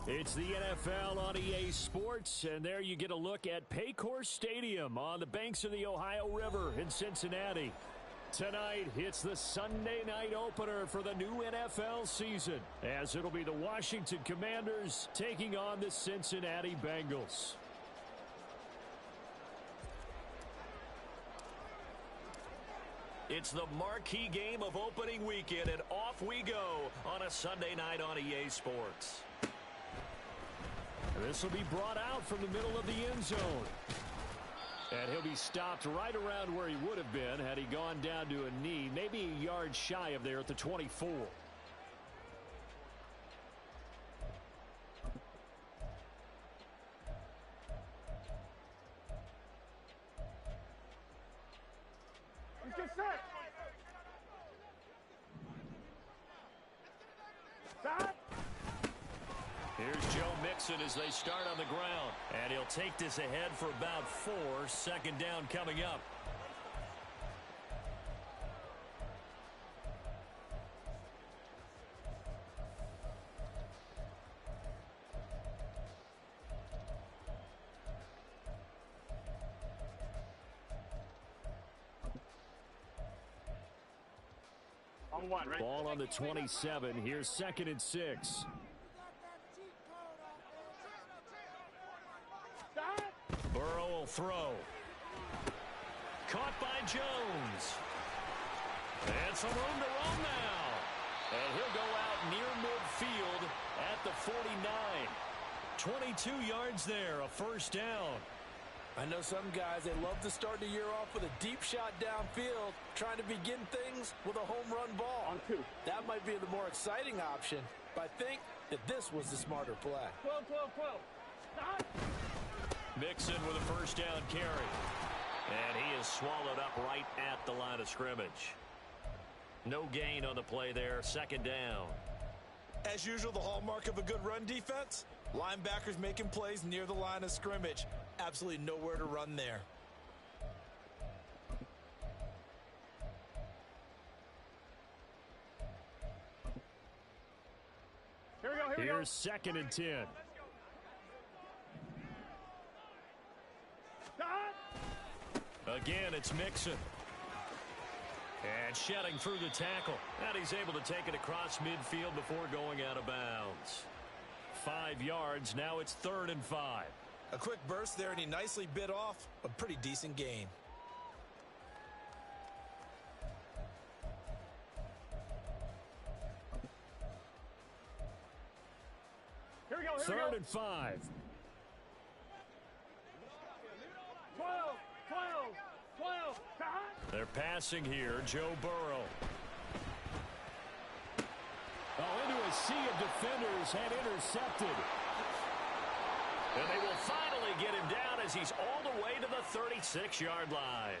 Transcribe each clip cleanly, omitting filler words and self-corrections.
It's the NFL on EA Sports, and there you get a look at Paycor Stadium on the banks of the Ohio River in Cincinnati. Tonight, it's the Sunday night opener for the new NFL season, as it'll be the Washington Commanders taking on the Cincinnati Bengals. It's the marquee game of opening weekend, and off we go on a Sunday night on EA Sports. This will be brought out from the middle of the end zone. And he'll be stopped right around where he would have been had he gone down to a knee, maybe a yard shy of there at the 24. Get set. Stop. Here's Joe Mixon as they start on the ground. And he'll take this ahead for about 4. Second down coming up. On one, right? Ball on the 27. Here's 2nd and 6. Burrow will throw. Caught by Jones. And some room to run now. And he'll go out near midfield at the 49. 22 yards there, a first down. I know some guys, they love to start the year off with a deep shot downfield, trying to begin things with a home run ball. On 2. That might be the more exciting option, but I think that this was the smarter play. 12. Stop. Mixon with a first down carry. And he is swallowed up right at the line of scrimmage. No gain on the play there, second down. As usual, the hallmark of a good run defense, linebackers making plays near the line of scrimmage. Absolutely nowhere to run there. Here we go. Here's 2nd and 10. Stop. Again, it's Mixon. And shedding through the tackle. And he's able to take it across midfield before going out of bounds. 5 yards. Now it's 3rd and 5. A quick burst there, and he nicely bit off a pretty decent gain. Here we go. 3rd and 5. 12. Stop. They're passing here. Joe Burrow. Into a sea of defenders and intercepted. And they will finally get him down as he's all the way to the 36-yard line.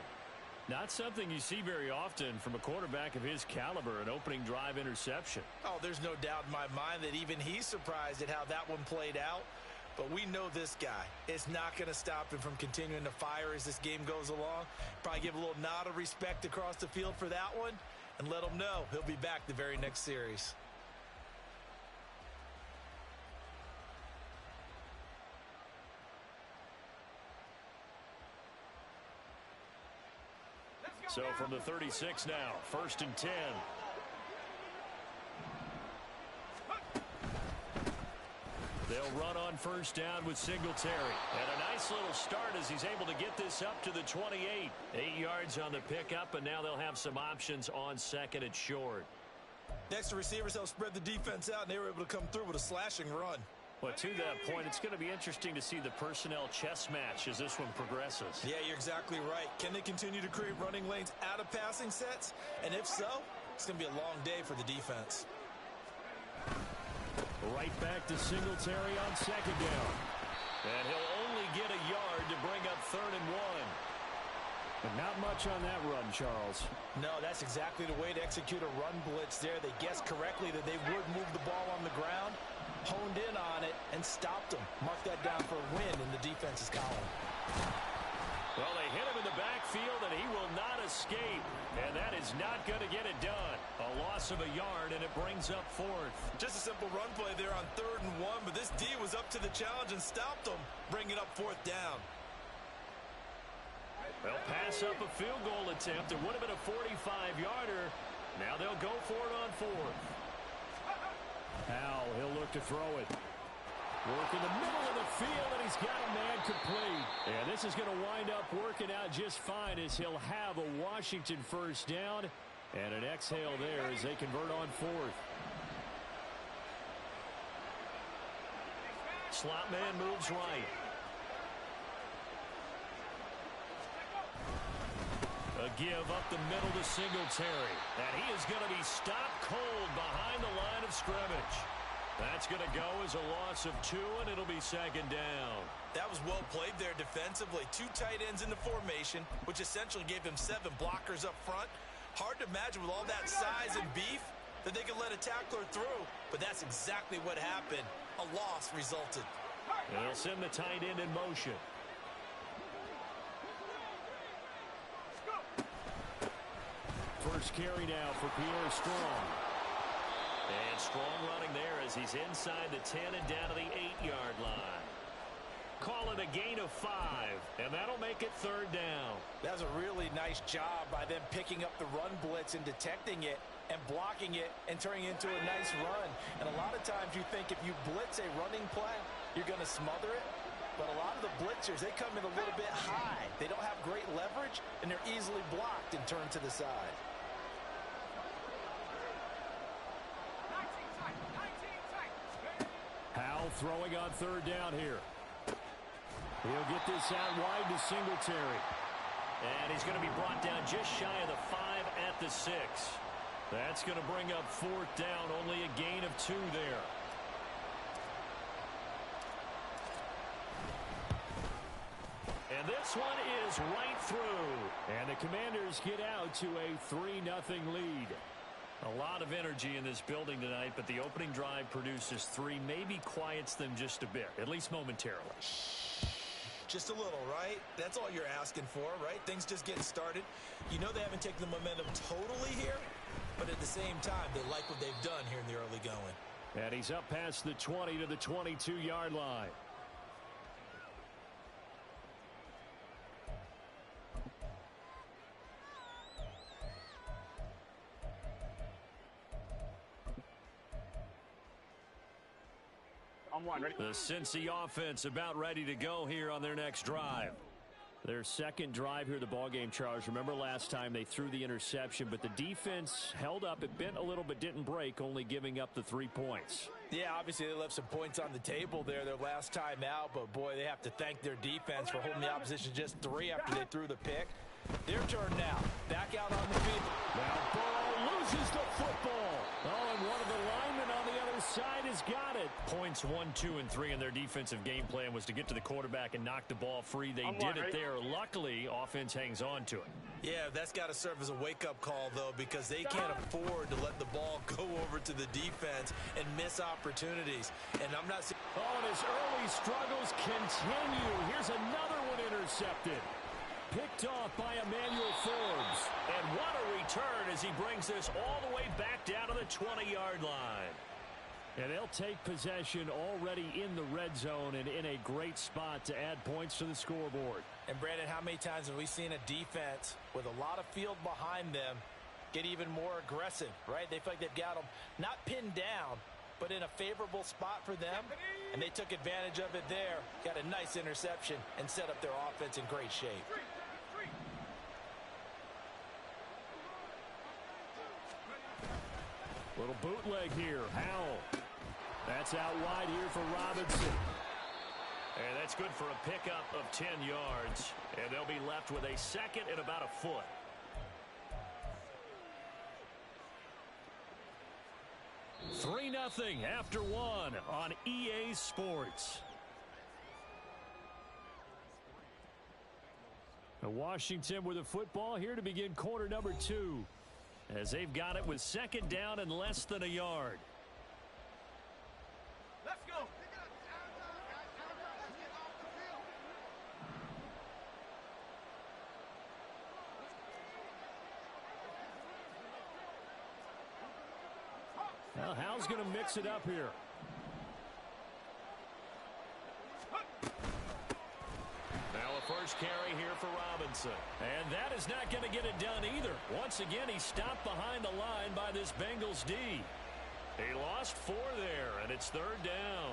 Not something you see very often from a quarterback of his caliber, an opening drive interception. Oh, there's no doubt in my mind that even he's surprised at how that one played out. But we know this guy. It's not going to stop him from continuing to fire as this game goes along. Probably give a little nod of respect across the field for that one and let him know he'll be back the very next series. So from the 36 now, 1st and 10. They'll run on first down with Singletary. And a nice little start as he's able to get this up to the 28. 8 yards on the pickup, and now they'll have some options on 2nd and short. Next, the receivers help spread the defense out, and they were able to come through with a slashing run. Well, to that point, it's going to be interesting to see the personnel chess match as this one progresses. Yeah, you're exactly right. Can they continue to create running lanes out of passing sets? And if so, it's going to be a long day for the defense. Right back to Singletary on 2nd down. And he'll only get a yard to bring up 3rd and 1. But not much on that run, Charles. No, that's exactly the way to execute a run blitz there. They guessed correctly that they would move the ball on the ground, honed in on it, and stopped them. Mark that down for a win in the defense's column. Well, they hit him in the backfield, and he will not escape. And that is not going to get it done. A loss of a yard, and it brings up fourth. Just a simple run play there on 3rd and 1, but this D was up to the challenge and stopped them, bringing up 4th down. They'll pass up a field goal attempt. It would have been a 45-yarder. Now they'll go for it on 4th. Howell, he'll look to throw it. Work in the middle of the field, and he's got a man complete. And this is going to wind up working out just fine as he'll have a Washington first down. And an exhale there as they convert on 4th. Slot man moves right. A give up the middle to Singletary. And he is going to be stopped cold behind the line of scrimmage. That's going to go as a loss of 2, and it'll be 2nd down. That was well played there defensively. 2 tight ends in the formation, which essentially gave him 7 blockers up front. Hard to imagine with all that size and beef that they could let a tackler through, but that's exactly what happened. A loss resulted. And they'll send the tight end in motion. First carry now for Pierre Strong. And Strong running there as he's inside the 10 and down to the 8-yard line. Call it a gain of 5, and that'll make it 3rd down. That was a really nice job by them picking up the run blitz and detecting it and blocking it and turning it into a nice run. And a lot of times you think if you blitz a running play, you're going to smother it. But a lot of the blitzers, they come in a little bit high. They don't have great leverage, and they're easily blocked and turned to the side. Howell throwing on 3rd down here. He'll get this out wide to Singletary. And he's going to be brought down just shy of the 5 at the 6. That's going to bring up 4th down, only a gain of 2 there. And this one is right through. And the Commanders get out to a 3-0 lead. A lot of energy in this building tonight, but the opening drive produces 3, maybe quiets them just a bit, at least momentarily. Just a little, right? That's all you're asking for, right? Things just getting started. You know they haven't taken the momentum totally here, but at the same time, they like what they've done here in the early going. And he's up past the 20 to the 22-yard line. On 1, ready? The Cincy offense about ready to go here on their next drive. Their second drive here, the ballgame, Charles. Remember last time they threw the interception, but the defense held up. It bent a little but didn't break, only giving up the 3 points. Yeah, obviously they left some points on the table there their last time out, but boy, they have to thank their defense for holding the opposition just 3 after they threw the pick. Their turn now. Back out on the field. Now Burrow loses the football. Oh, and one of the linemen on the other side has got it. Points 1, 2, and 3 in their defensive game plan was to get to the quarterback and knock the ball free. They did it there. Luckily, offense hangs on to it. Yeah, that's got to serve as a wake-up call, though, because they can't afford to let the ball go over to the defense and miss opportunities. And I'm not saying... Oh, and his early struggles continue. Here's another one intercepted. Picked off by Emmanuel Forbes. And what a return as he brings this all the way back down to the 20-yard line. And they'll take possession already in the red zone and in a great spot to add points to the scoreboard. And, Brandon, how many times have we seen a defense with a lot of field behind them get even more aggressive, right? They feel like they've got them not pinned down, but in a favorable spot for them. And they took advantage of it there, got a nice interception, and set up their offense in great shape. Little bootleg here. Howell. That's out wide here for Robinson. And that's good for a pickup of 10 yards. And they'll be left with a second and about a foot. Three 0 after 1 on EA Sports. Washington with the football here to begin quarter number 2. As they've got it with second down and less than a yard. Let's go. Well, Hal's going to mix it up here. Now a first carry here for Robinson. And that is not going to get it done either. Once again, he stopped behind the line by this Bengals D. He lost 4 there, and it's third down.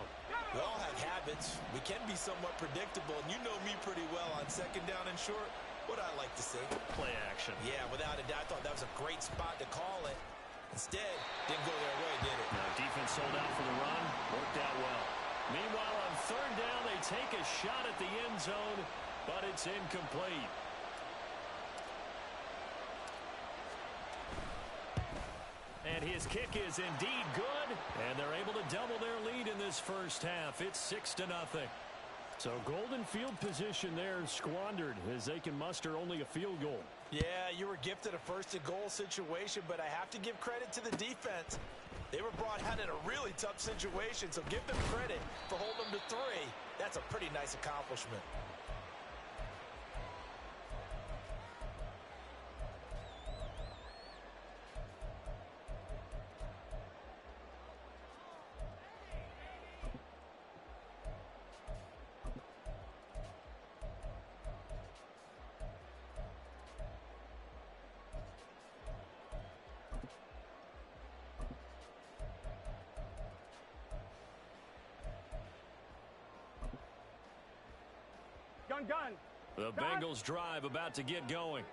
We all have habits. We can be somewhat predictable, and you know me pretty well on second down and short. What I like to see. Play action. Yeah, without a doubt. I thought that was a great spot to call it. Instead, didn't go their way, did it? No, defense sold out for the run. Worked out well. Meanwhile, on third down, they take a shot at the end zone, but it's incomplete. And his kick is indeed good, and they're able to double their lead in this first half. It's 6-0. So golden field position there squandered as they can muster only a field goal. Yeah, you were gifted a first-and-goal situation, but I have to give credit to the defense. They were brought out in a really tough situation, so give them credit for holding them to 3. That's a pretty nice accomplishment. Gun. The Bengals drive about to get going.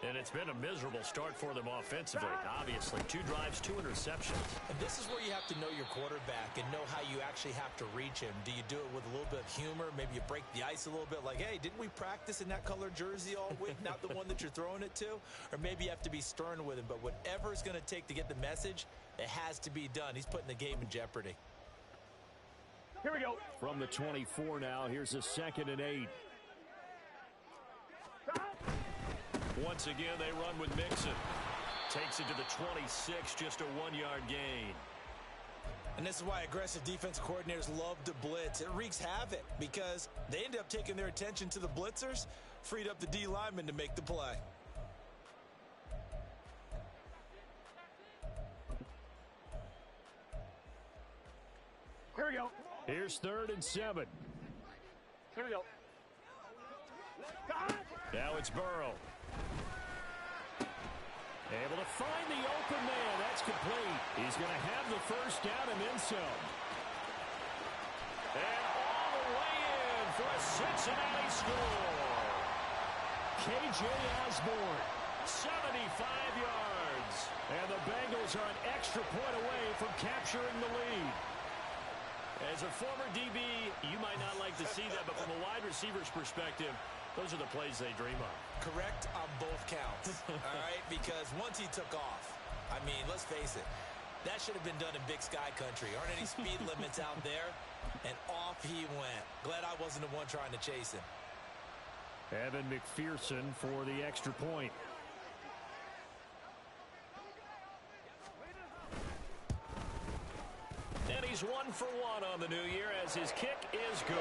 And it's been a miserable start for them offensively. Obviously, 2 drives, 2 interceptions. And this is where you have to know your quarterback and know how you actually have to reach him. Do you do it with a little bit of humor? Maybe you break the ice a little bit like, hey, didn't we practice in that color jersey all week? Not the one that you're throwing it to? Or maybe you have to be stern with him. But whatever it's going to take to get the message, it has to be done. He's putting the game in jeopardy. Here we go. From the 24 now, here's a 2nd and 8. Once again, they run with Mixon. Takes it to the 26, just a 1-yard gain. And this is why aggressive defense coordinators love to blitz. It wreaks havoc because they end up taking their attention to the blitzers, freed up the D lineman to make the play. Here we go. Here's 3rd and 7. Here we go. Now it's Burrow. Able to find the open man. That's complete. He's going to have the first down and then some. And all the way in for a Cincinnati score. K.J. Osborne, 75 yards. And the Bengals are an extra point away from capturing the lead. As a former DB, you might not like to see that, but from a wide receiver's perspective, those are the plays they dream of. Correct on both counts, all right? Because once he took off, I mean, let's face it, that should have been done in Big Sky country. Aren't any speed limits out there? And off he went. Glad I wasn't the one trying to chase him. Evan McPherson for the extra point. And he's 1 for 1 on the new year as his kick is good.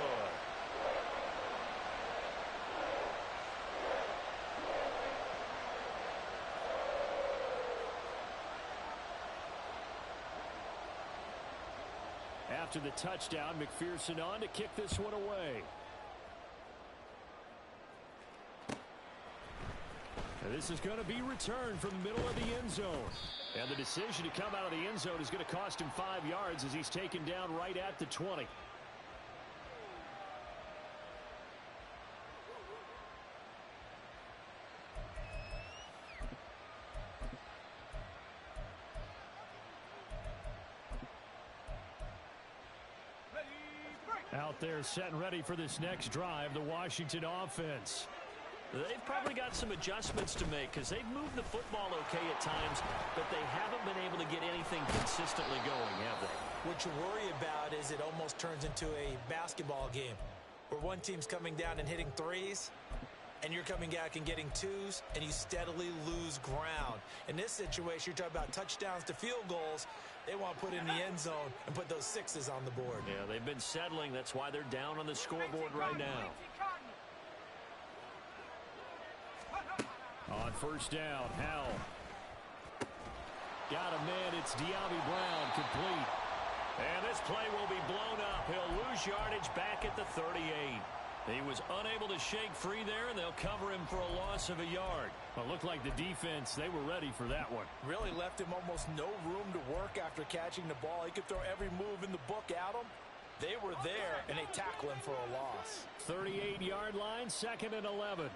After the touchdown, McPherson on to kick this one away. And this is going to be returned from the middle of the end zone. And the decision to come out of the end zone is going to cost him 5 yards as he's taken down right at the 20. Out there set and ready for this next drive, the Washington offense. They've probably got some adjustments to make because they've moved the football okay at times, but they haven't been able to get anything consistently going, have they? What you worry about is it almost turns into a basketball game where one team's coming down and hitting 3s, and you're coming back and getting 2s, and you steadily lose ground. In this situation, you're talking about touchdowns to field goals. They want to put in the end zone and put those 6s on the board. Yeah, they've been settling. That's why they're down on the scoreboard right now. On first down, Howell. Got a man. It's De'Ami Brown, complete. And this play will be blown up. He'll lose yardage back at the 38. He was unable to shake free there, and they'll cover him for a loss of a yard. Well, it looked like the defense, they were ready for that one. Really left him almost no room to work after catching the ball. He could throw every move in the book at him. They were there, and they tackle him for a loss. 38-yard line, 2nd and 11.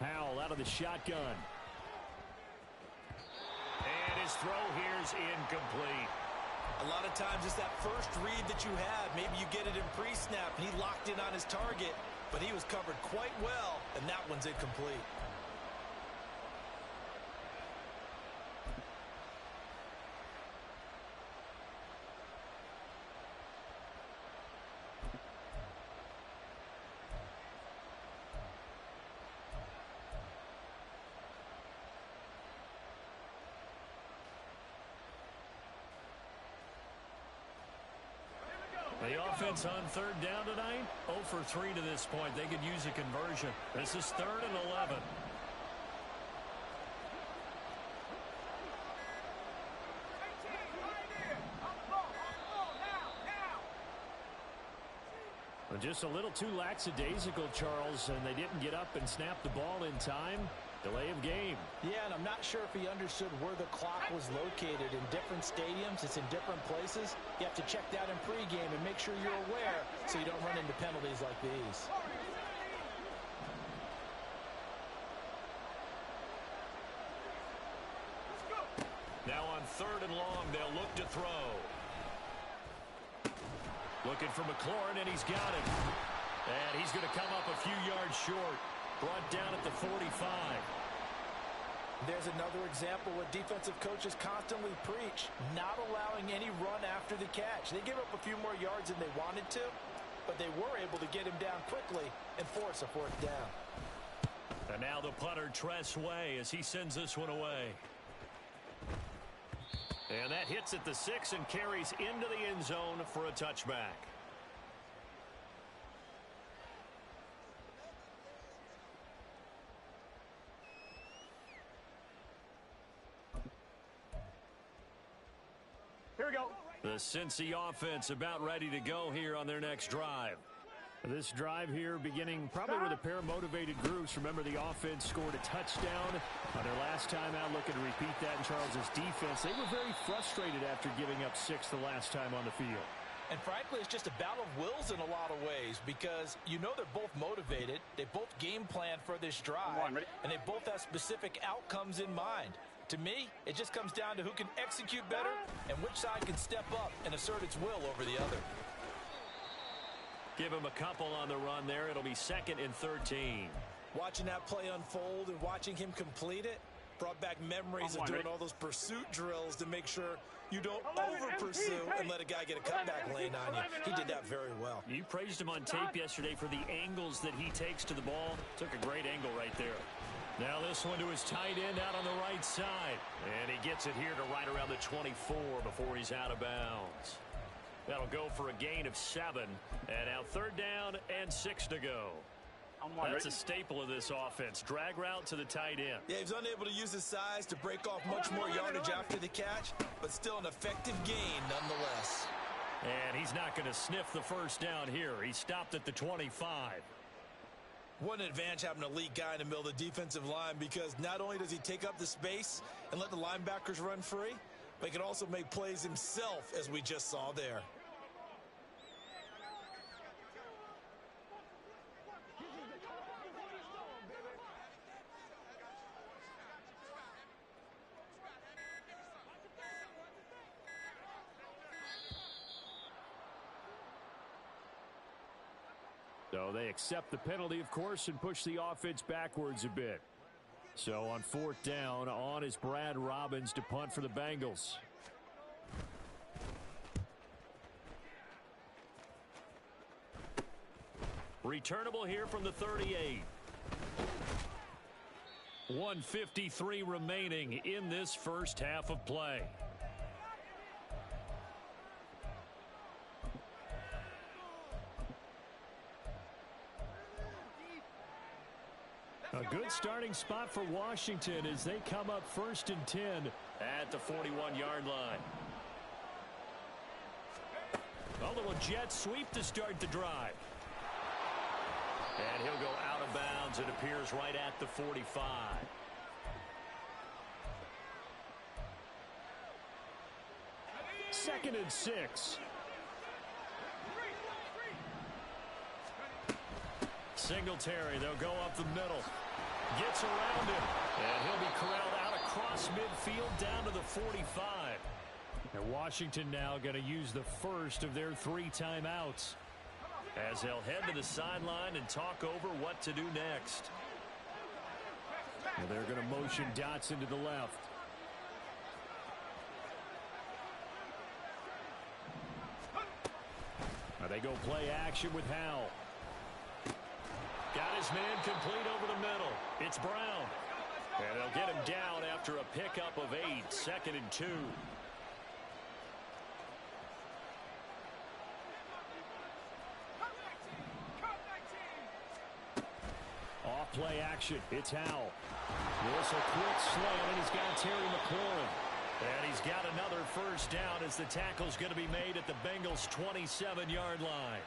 Howell out of the shotgun. And his throw here's incomplete. A lot of times it's that first read that you have. Maybe you get it in pre-snap, and he locked in on his target, but he was covered quite well, and that one's incomplete. The offense on 3rd down tonight, 0 for 3 to this point. They could use a conversion. This is 3rd and 11. Well, just a little too lackadaisical, Charles, and they didn't get up and snap the ball in time. Delay of game. Yeah, and I'm not sure if he understood where the clock was located. In different stadiums, it's in different places. You have to check that in pregame and make sure you're aware so you don't run into penalties like these. Now on 3rd and long, they'll look to throw. Looking for McLaurin, and he's got it. And he's going to come up a few yards short. Brought down at the 45. There's another example what defensive coaches constantly preach, not allowing any run after the catch. They gave up a few more yards than they wanted to, but they were able to get him down quickly and force a 4th down. And now the punter, Tress Way, as he sends this one away. And that hits at the 6 and carries into the end zone for a touchback. Here we go. The Cincy offense about ready to go here on their next drive. This drive here beginning probably with a pair of motivated groups. Remember, the offense scored a touchdown on their last time out. Looking to repeat that in Charles's defense. They were very frustrated after giving up 6 the last time on the field. And frankly, it's just a battle of wills in a lot of ways because you know they're both motivated. They both game plan for this drive, and they both have specific outcomes in mind. To me, it just comes down to who can execute better and which side can step up and assert its will over the other. Give him a couple on the run there. It'll be 2nd and 13. Watching that play unfold and watching him complete it brought back memories of doing all those pursuit drills to make sure you don't over-pursue and let a guy get a cutback lane on you. He did that very well. You praised him on tape yesterday for the angles that he takes to the ball. Took a great angle right there. Now this one to his tight end out on the right side. And he gets it here to right around the 24 before he's out of bounds. That'll go for a gain of 7. And now 3rd down and 6 to go. That's a staple of this offense. Drag route to the tight end. Yeah, he's unable to use his size to break off much more yardage after the catch, but still an effective gain nonetheless. And he's not going to sniff the 1st down here. He stopped at the 25. What an advantage having a elite guy in the middle of the defensive line, because not only does he take up the space and let the linebackers run free, but he can also make plays himself, as we just saw there. So they accept the penalty, of course, and push the offense backwards a bit. So on 4th down, on is Brad Robbins to punt for the Bengals. Returnable here from the 38. 1:53 remaining in this first half of play. A good starting spot for Washington as they come up 1st and 10 at the 41-yard line. A little jet sweep to start the drive. And he'll go out of bounds. It appears right at the 45. Second and 6. Singletary, they'll go up the middle. Gets around him. And he'll be corralled out across midfield down to the 45. And Washington now going to use the first of their 3 timeouts as they'll head to the sideline and talk over what to do next. And they're going to motion Dotson to the left. Now they go play action with Howell. Got his man complete over the middle. It's Brown. And they'll get him down after a pickup of 8. 2nd and 2. Off play action. It's Howell. This a quick slant, and he's got Terry McLaurin. And he's got another first down as the tackle's going to be made at the Bengals' 27-yard line.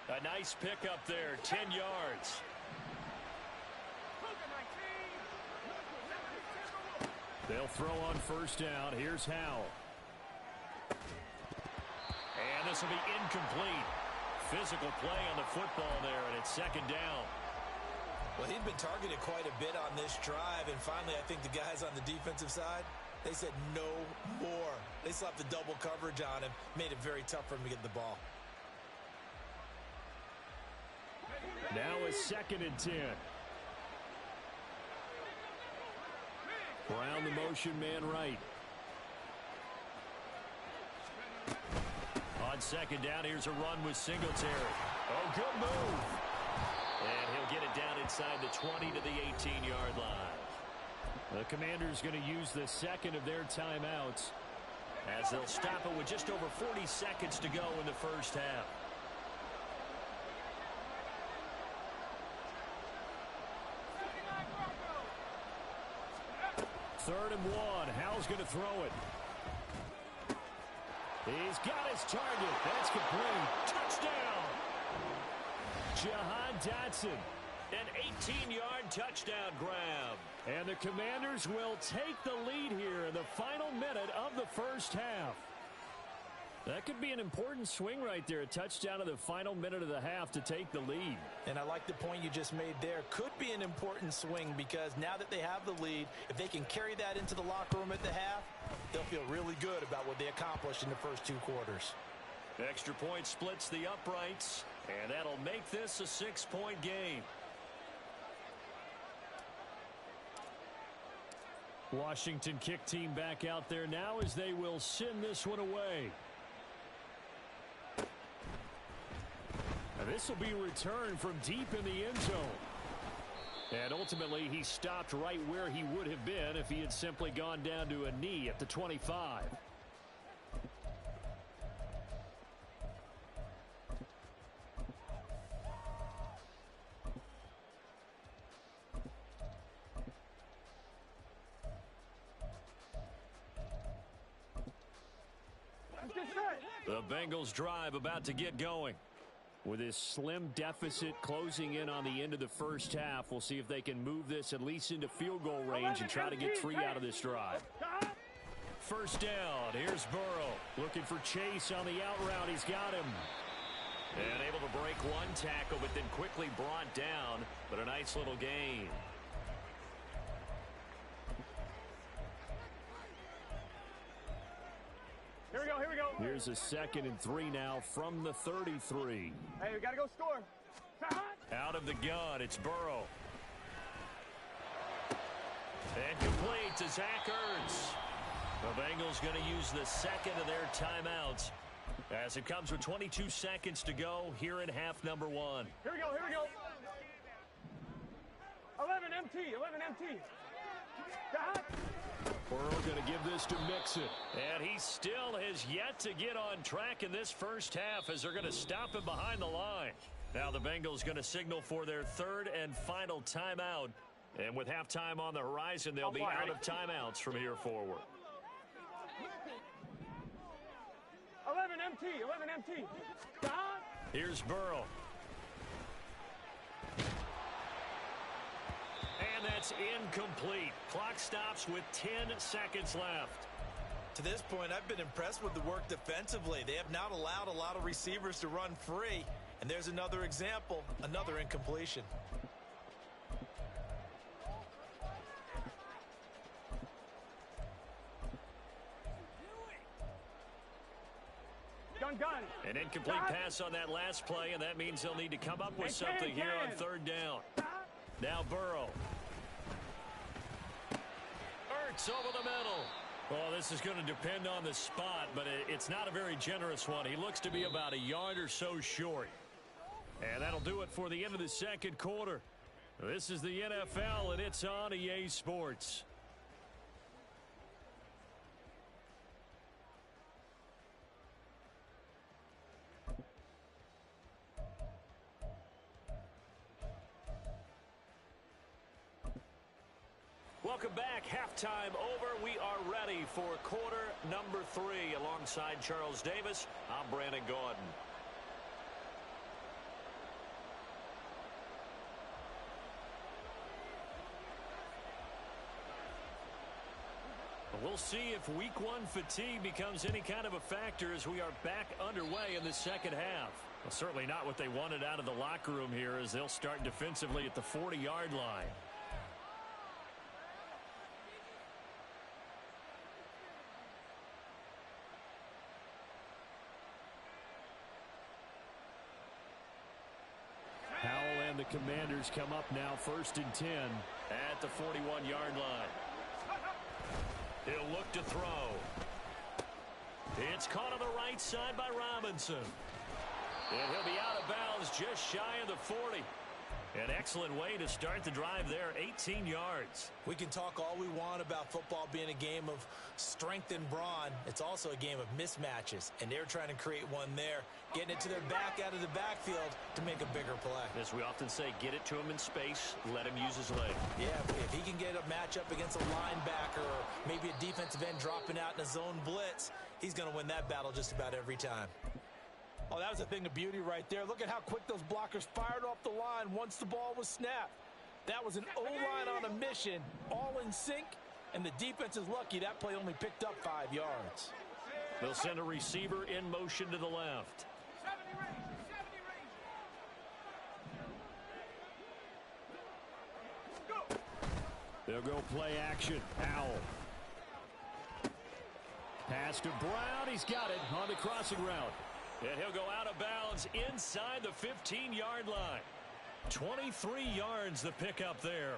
A nice pickup there, 10 yards. They'll throw on first down. Here's Howell. And this will be incomplete. Physical play on the football there, and it's 2nd down. Well, he'd been targeted quite a bit on this drive, and finally I think the guys on the defensive side, they said no more. They slapped the double coverage on him, made it very tough for him to get the ball. Now it's 2nd and 10. Brown the motion man right. On 2nd down, here's a run with Singletary. Oh, good move. And he'll get it down inside the 20 to the 18-yard line. The Commanders going to use the 2nd of their timeouts as they'll stop it with just over 40 seconds to go in the first half. Third and 1. Howell's going to throw it. He's got his target. That's complete. Touchdown. Jahan Dotson. An 18-yard touchdown grab. And the Commanders will take the lead here in the final minute of the first half. That could be an important swing right there. A touchdown in the final minute of the half to take the lead. And I like the point you just made there. Could be an important swing because now that they have the lead, if they can carry that into the locker room at the half, they'll feel really good about what they accomplished in the first 2 quarters. Extra point splits the uprights, and that'll make this a 6-point game. Washington kick team back out there now as they will send this one away. This will be returned from deep in the end zone. And ultimately, he stopped right where he would have been if he had simply gone down to a knee at the 25. The Bengals drive about to get going. With this slim deficit closing in on the end of the first half, we'll see if they can move this at least into field goal range and try to get 3 out of this drive. First down. Here's Burrow looking for Chase on the out route. He's got him. And able to break 1 tackle, but then quickly brought down. But a nice little gain. Here we go, here we go. Here's a 2nd and 3 now from the 33. Hey, we got to go score. Out of the gun, it's Burrow. And complete to Zach Ertz. The Bengals going to use the 2nd of their timeouts as it comes with 22 seconds to go here in half number 1. Here we go, here we go. 11 MT, 11 MT. Burrow going to give this to Mixon. And he still has yet to get on track in this first half as they're going to stop him behind the line. Now the Bengals going to signal for their 3rd and final timeout And with halftime on the horizon, they'll be out of timeouts from here forward. 11 MT, 11 MT. Stop. Here's Burrow. And that's incomplete. Clock stops with 10 seconds left. To this point, I've been impressed with the work defensively. They have not allowed a lot of receivers to run free. And there's another example, another incompletion. Gun. An incomplete pass on that last play, and that means they'll need to come up with something here on third down. Now Burrow. Ertz over the middle. Well, this is going to depend on the spot, but it's not a very generous one. He looks to be about a yard or so short. And that'll do it for the end of the second quarter. This is the NFL, and it's on EA Sports. Welcome back. Halftime over. We are ready for quarter number 3. Alongside Charles Davis, I'm Brandon Gaudin. We'll see if week 1 fatigue becomes any kind of a factor as we are back underway in the second half. Well, certainly not what they wanted out of the locker room here, as they'll start defensively at the 40-yard line. Howell and the Commanders come up now 1st and 10 at the 41-yard line. He'll look to throw. It's caught on the right side by Robinson. And he'll be out of bounds just shy of the 40. An excellent way to start the drive there, 18 yards. We can talk all we want about football being a game of strength and brawn. It's also a game of mismatches, and they're trying to create one there, getting it to their back out of the backfield to make a bigger play. As we often say, get it to him in space, let him use his leg. Yeah, if he can get a matchup against a linebacker or maybe a defensive end dropping out in a zone blitz, he's going to win that battle just about every time. Oh, that was a thing of beauty right there. Look at how quick those blockers fired off the line once the ball was snapped. That was an O-line on a mission, all in sync, and the defense is lucky that play only picked up 5 yards. They'll send a receiver in motion to the left. They'll go play action. Howell. Pass to Brown. He's got it on the crossing route. And he'll go out of bounds inside the 15-yard line. 23 yards the pickup there.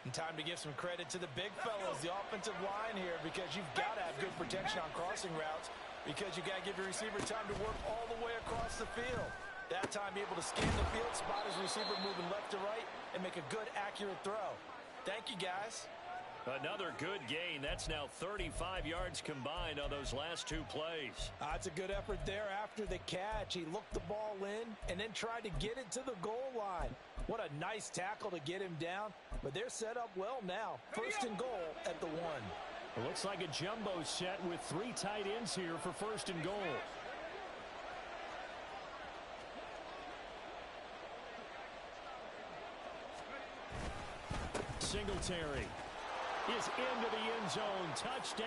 And time to give some credit to the big fellas, the offensive line here, because you've got to have good protection on crossing routes, because you've got to give your receiver time to work all the way across the field. That time able to scan the field, spot his receiver moving left to right, and make a good, accurate throw. Thank you, guys. Another good gain. That's now 35 yards combined on those last 2 plays. That's a good effort there after the catch. He looked the ball in and then tried to get it to the goal line. What a nice tackle to get him down. But they're set up well now. 1st and goal at the 1. It looks like a jumbo set with 3 tight ends here for 1st and goal. Singletary is into the end zone. Touchdown,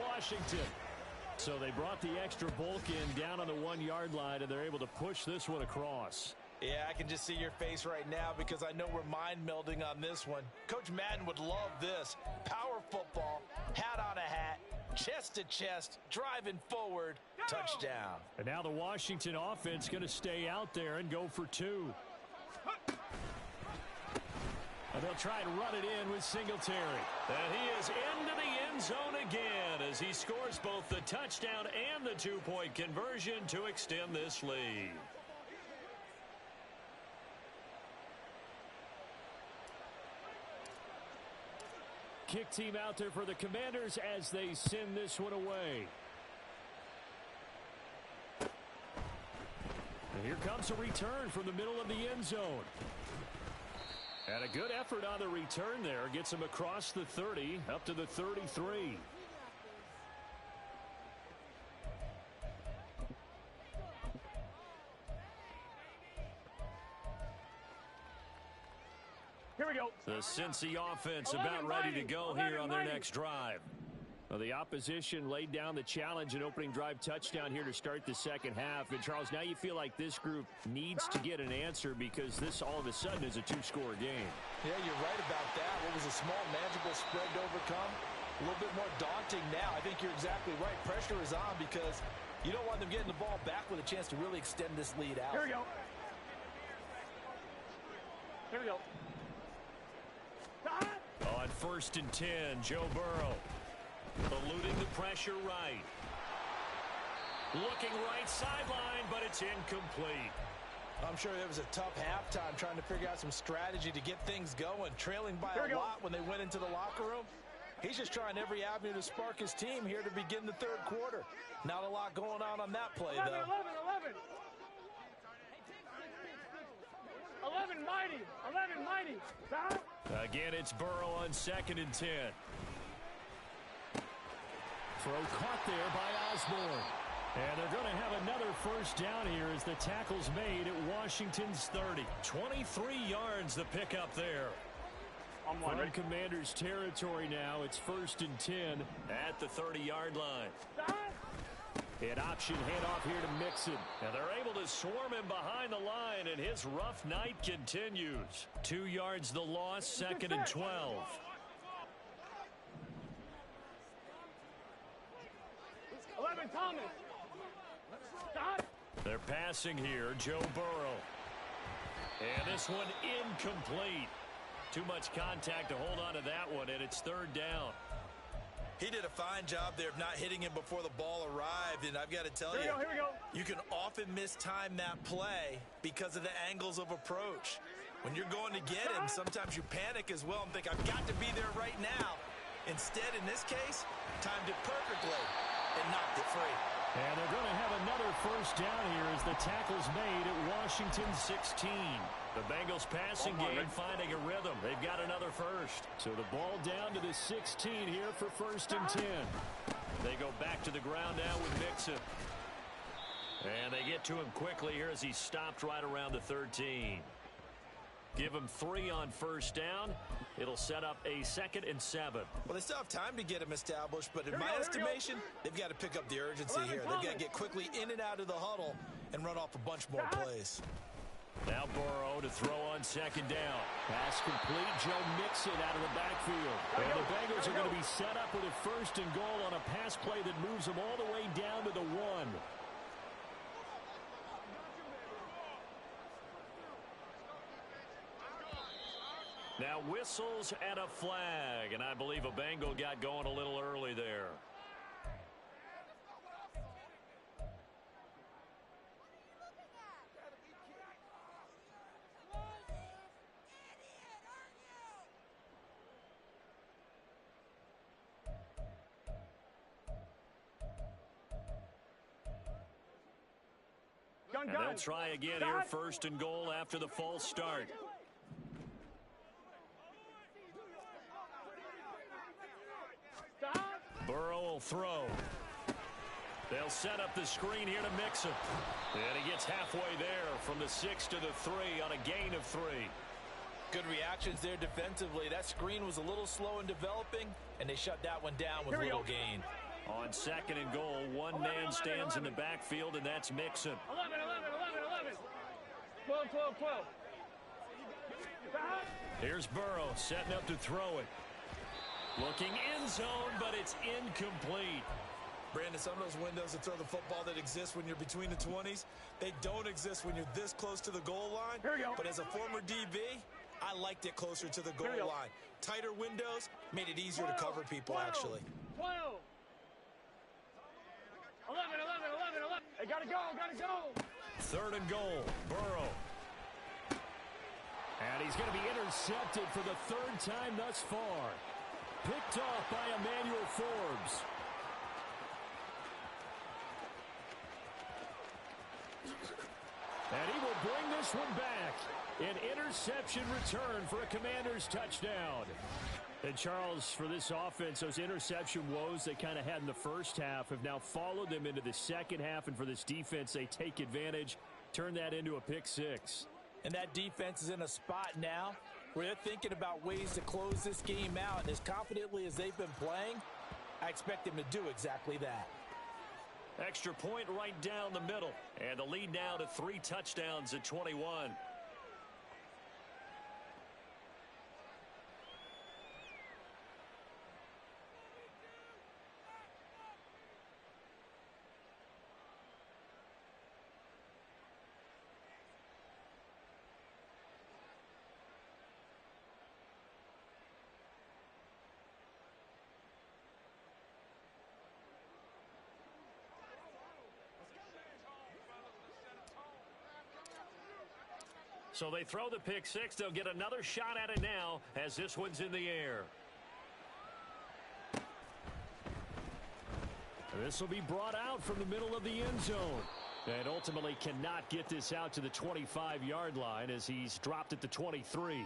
Washington. So they brought the extra bulk in down on the 1-yard line, and they're able to push this one across. Yeah, I can just see your face right now because I know we're mind melding on this one. Coach Madden would love this. Power football, hat on a hat, chest to chest, driving forward, touchdown. And now the Washington offense going to stay out there and go for 2. And they'll try and run it in with Singletary. And he is into the end zone again as he scores both the touchdown and the 2-point conversion to extend this lead. Kick team out there for the Commanders as they send this one away. And here comes a return from the middle of the end zone. And a good effort on the return there. Gets him across the 30, up to the 33. Here we go. The Cincy offense about ready to go here on their next drive. Well, the opposition laid down the challenge and opening drive touchdown here to start the second half. And, Charles, now you feel like this group needs to get an answer because this all of a sudden is a two-score game. Yeah, you're right about that. What was a small, manageable spread to overcome? A little bit more daunting now. I think you're exactly right. Pressure is on because you don't want them getting the ball back with a chance to really extend this lead out. Here we go. Here we go. On 1st and 10, Joe Burrow. Eluding the pressure right. Looking right sideline, but it's incomplete. I'm sure it was a tough halftime trying to figure out some strategy to get things going. Trailing by a lot when they went into the locker room. He's just trying every avenue to spark his team here to begin the third quarter. Not a lot going on that play, 11, though. 11 mighty. 11 mighty. Stop. Again, it's Burrow on 2nd and 10. Throw caught there by Osborne. And they're going to have another first down here as the tackle's made at Washington's 30. 23 yards the pickup there. From Commander's territory now, it's 1st and 10 at the 30-yard line. An option handoff here to Mixon. And they're able to swarm him behind the line, and his rough night continues. 2 yards the loss, 2nd and 12. Thomas. Stop. They're passing here, Joe Burrow. And this one incomplete. Too much contact to hold on to that one, and it's 3rd down. He did a fine job there of not hitting him before the ball arrived, and I've got to tell you, here we go. You can often mistime that play because of the angles of approach. When you're going to get him, sometimes you panic as well and think, I've got to be there right now. Instead, in this case, timed it perfectly and knocked it free. And they're going to have another first down here as the tackle's made at Washington 16. The Bengals passing game finding a rhythm. They've got another first. So the ball down to the 16 here for 1st and 10. They go back to the ground now with Mixon. And they get to him quickly here as he stopped right around the 13. Give him 3 on first down. It'll set up a 2nd and 7. Well, they still have time to get him established, but in my estimation, they've got to pick up the urgency here. They've got to get quickly in and out of the huddle and run off a bunch more plays. Now Burrow to throw on 2nd down. Pass complete. Joe Mixon out of the backfield. And the Bengals are going to be set up with a 1st and goal on a pass play that moves them all the way down to the 1. Now whistles and a flag, and I believe a Bengal got going a little early there. And they'll try again here, 1st and goal after the false start. Burrow will throw. They'll set up the screen here to Mixon. And he gets halfway there from the 6 to the 3 on a gain of 3. Good reactions there defensively. That screen was a little slow in developing, and they shut that one down with little gain. On 2nd and goal, one man stands in the backfield, and that's Mixon. 11. 12. Here's Burrow setting up to throw it. Looking end zone, but it's incomplete. Brandon, some of those windows to throw the football that exist when you're between the 20s, they don't exist when you're this close to the goal line. Here we go. But as a former DB, I liked it closer to the goal line. Tighter windows made it easier to cover people, actually. 12. 11. Hey, gotta go. 3rd and goal, Burrow. And he's going to be intercepted for the 3rd time thus far. Picked off by Emmanuel Forbes. And he will bring this this one back. An interception return for a Commanders touchdown. And Charles, for this offense, those interception woes they kind of had in the first half have now followed them into the second half. And for this defense, they take advantage, turn that into a pick six. And that defense is in a spot now where they're thinking about ways to close this game out. And as confidently as they've been playing, I expect them to do exactly that. Extra point right down the middle. And the lead now to 3 touchdowns at 21. So they throw the pick six. They'll get another shot at it now as this one's in the air. This will be brought out from the middle of the end zone. And ultimately cannot get this out to the 25-yard line as he's dropped at the 23.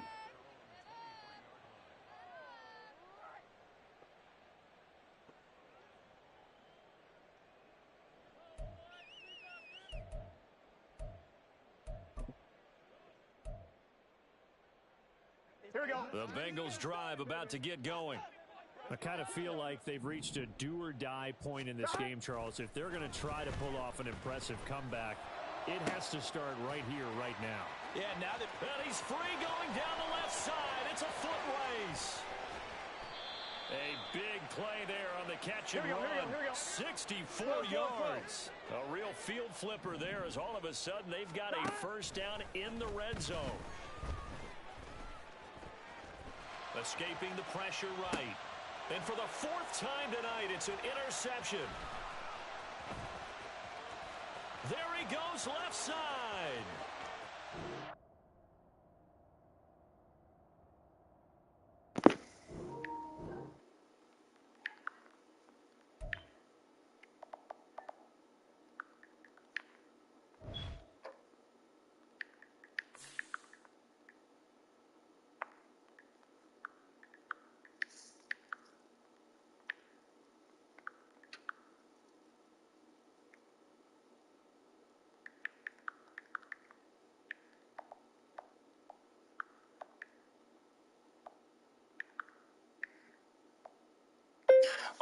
Here we go. The Bengals drive about to get going. I kind of feel like they've reached a do-or-die point in this game, Charles. If they're going to try to pull off an impressive comeback, it has to start right here, right now. Yeah, now that he's free going down the left side. It's a foot race. A big play there on the catch and run. 64 yards. A real field flipper there as all of a sudden they've got a first down in the red zone. Escaping the pressure right. And for the 4th time tonight, it's an interception. There he goes left side.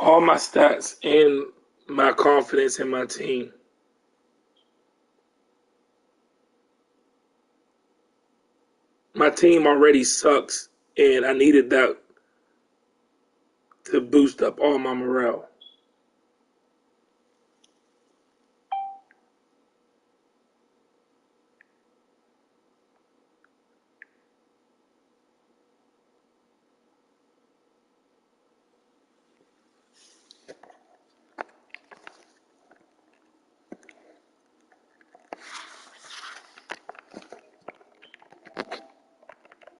All my stats and my confidence in my team. My team already sucks, and I needed that to boost up all my morale.